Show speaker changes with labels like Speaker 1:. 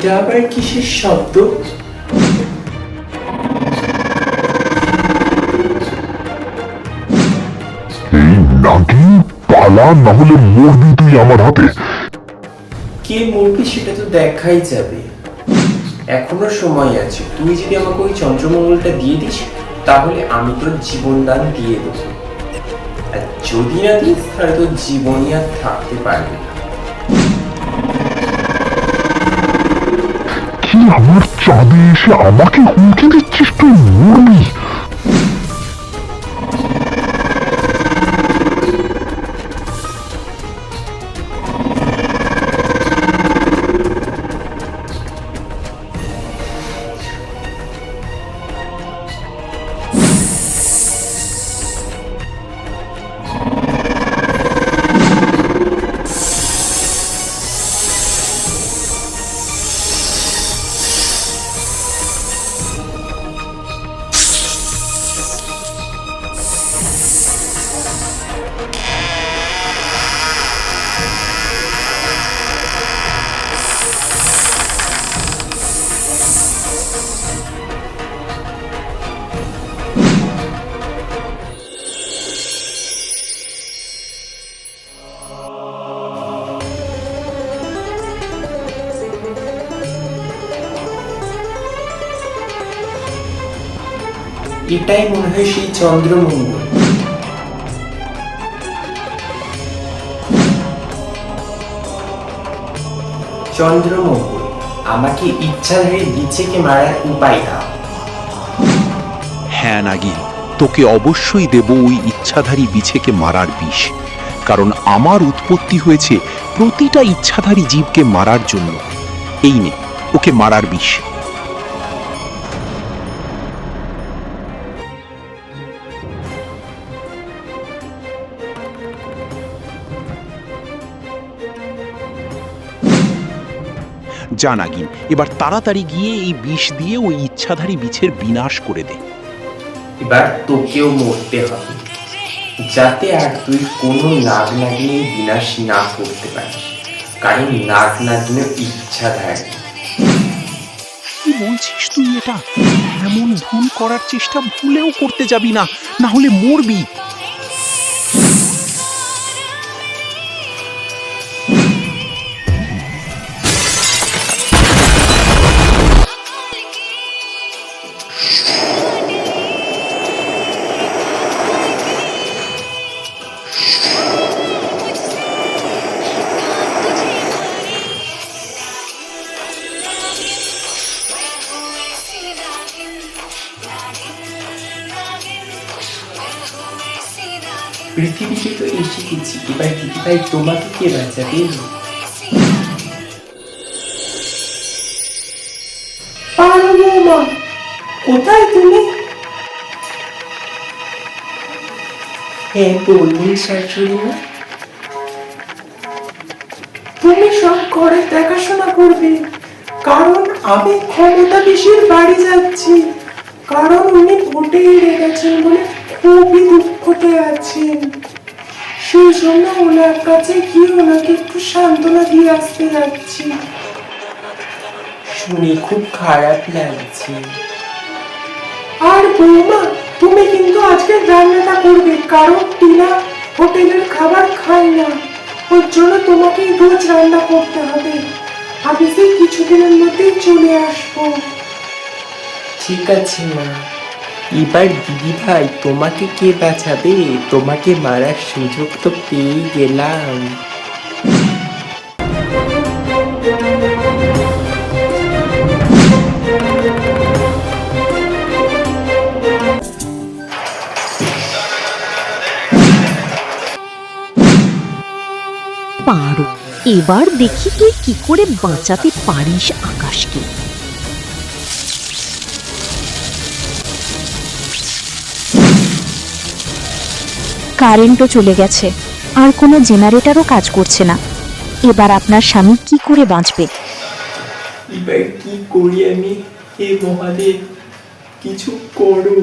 Speaker 1: এটা আবার কিসের শব্দ?
Speaker 2: এই নাগিন পালা, না হলে মরবি তুই আমার হাতে।
Speaker 1: কে মরবি সেটা তো দেখাই যাবে, এখনো সময় আছে। তুই যদি আমাকে ওই চন্দ্রমঙ্গলটা দিয়ে দিস তাহলে আমি তোর জীবনদান দিয়ে দেবো, আর যদি না দিস তাহলে তোর জীবনই আর থাকতে পারবে না।
Speaker 2: কি আমার চাঁদে এসে আমাকে হুমকি দিচ্ছিস? তুই মরবি।
Speaker 1: এটাই মনে হয় সেই চন্দ্রমঙ্গল। চন্দ্রমঙ্গল, আমাকে ইচ্ছাধারী বিছেকে মারার উপায় দাও।
Speaker 3: হ্যাঁ নাগিন, তোকে অবশ্যই দেব ওই ইচ্ছাধারী বিছেকে মারার বিষ, কারণ আমার উৎপত্তি হয়েছে প্রতিটা ইচ্ছাধারী জীবকে মারার জন্য। এই নে ওকে মারার বিষ। যা নাগিন, এবার তাড়াতাড়ি গিয়ে এই বিষ দিয়ে ওই ইচ্ছাধারী বিছের বিনাশ করে দে।
Speaker 1: এবার তোকেও মরতে হবে, যাতে আর তুই কোনো নাগ নাগিনীর বিনাশ না করতে পারিস, কারণ নাগ নাগিনীর ইচ্ছাধারী।
Speaker 3: কি বলছিস তুই? এটা এমন ভুল করার চেষ্টা ভুলেও করতে যাবি না, না হলে মরবি।
Speaker 1: পৃথিবীতে তো এসে গেছি, এবার দিদিভাই তোমাকে কে বাঁচাবে? কোথায় তুমি? হ্যাঁ বলুন শাশুড়ি মা। তুমি সব ঘরে দেখাশোনা করবে, কারণ আমি ক্ষমতা পিসির বাড়ি যাচ্ছি, কারণ উনি ভোটে হেরে গেছেন বলে খুবই দুঃখতে আছেন। সেই জন্য ওনার কাছে গিয়ে ওনাকে একটু সান্ত্বনা দিয়ে আসতে যাচ্ছি। শুনে খুব খারাপ লাগছে। আর বৌমা, তুমি কিন্তু আজকে রান্নাটা করবে, কারণ টিনা হোটেলের খাবার খায় না, ওর জন্য তোমাকে রোজ রান্না করতে হবে। আমি সেই কিছুদিনের মধ্যেই চলে আসবো। ঠিক আছে মা। এবার দিদি ভাই তোমাকে কে বাঁচাবে? তোমাকে মারার সুযোগ তো পেয়ে গেলাম।
Speaker 4: পারো, এবার দেখি তুই কি করে বাঁচাতে পারিস আকাশকে। কারেন্টও চলে গেছে, আর কোনো জেনারেটরও কাজ করছে না। এবার আপনার স্বামী কি করে বাঁচবে?
Speaker 1: এবার কি করি আমি? হে মহাদেব, কিছু করো।